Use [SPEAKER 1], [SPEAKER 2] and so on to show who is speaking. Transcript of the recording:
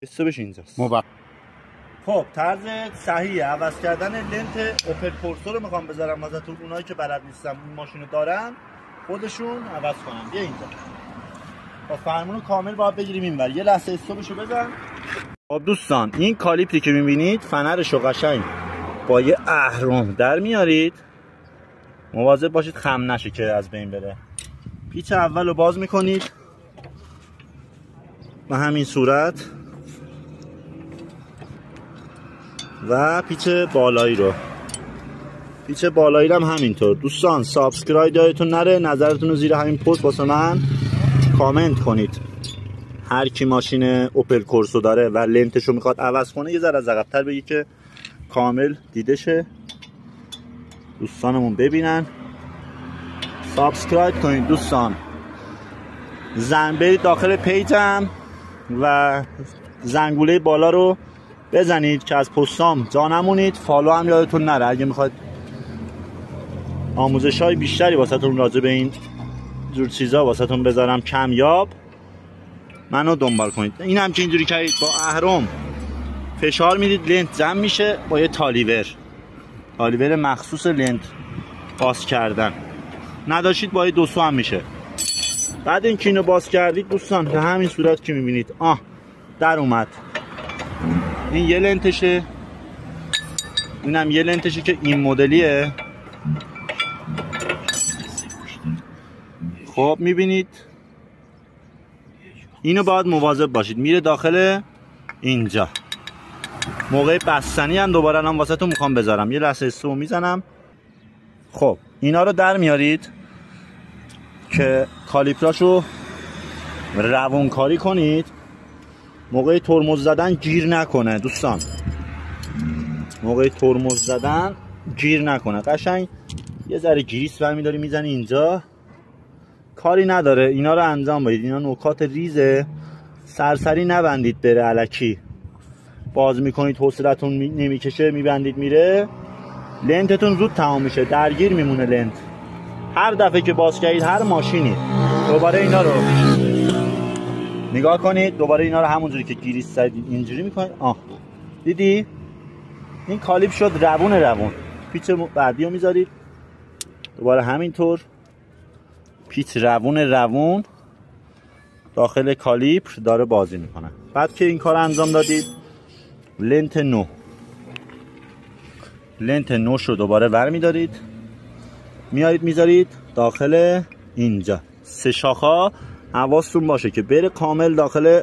[SPEAKER 1] استوبش اینجاست. خب طرز صحیح عوض کردن لنت اوپل کورسو رو میخوام بذارم واسهتون. اونایی که بلد نیستن این ماشینو دارن خودشون عوض کنن. بیا اینجا با فرمون کامل باید بگیریم اینور. یه لحظه استوبشو بزن. خب دوستان این کالیپری که میبینید فنرشو قشنگ با یه اهرم در میارید. مواظب باشید خم نشه که از بین بره. پیچ اول رو باز میکنید به همین صورت و پیچ بالایی رو هم همینطور. دوستان سابسکرایب یادتون نره، نظرتون رو زیر همین پست واسه من کامنت کنید. هر کی ماشین اوپل کورسو داره و لنتش رو میخواد عوض کنه یه ذره از عقب‌تر بگی که کامل دیده شه، دوستانمون ببینن. سابسکرایب کنید دوستان. برید داخل پیجم و زنگوله بالا رو بزنید که از پستام جا نمونید. فالو هم یادتون نره. اگه میخواید آموزش‌های بیشتری واسهتون راجع به این جور چیزا واسهتون بذارم کمیاب، منو دنبال کنید. این هم که اینجوری کردید با اهرم فشار میدید لنت جمع میشه با یه تالیور مخصوص لنت باز کردن. نداشتید با یه دوسو هم میشه. بعد این کینو باز کردید دوستان به همین صورت که میبینید در اومد. این یه لنتشه، اینم یه لنتشه که این مدلیه. خب میبینید اینو باید مواظب باشید میره داخل اینجا. موقع بستنی هم دوباره الان واسهتون میخوام بذارم. یه لحظه استو میزنم. خب اینا رو در میارید که کالیپراشو روون کاری کنید. موقع ترمز زدن گیر نکنه دوستان. موقع ترمز زدن گیر نکنه. قشنگ یه ذره گریس برمیداری میزنی اینجا. کاری نداره اینا رو انجام بدید. اینا نکات ریزه. سرسری نبندید بره الکی. باز میکنید حوصلتون نمیکشه میبندید میره. لنتتون زود تمام میشه. درگیر میمونه لنت. هر دفعه که باز کردید هر ماشینی دوباره اینا رو نگاه کنید. دوباره اینا رو همونجوری که گریس زدید اینجوری میکنید. دیدی این کالیپ شد روون. پیچ بعدی رو میذارید دوباره همینطور. پیچ روون داخل کالیپر داره بازی میکنه. بعد که این کار انجام دادید لنت نو شو دوباره ور میدارید میارید میذارید داخل اینجا. 3 شاخه حواستون باشه که بره کامل داخل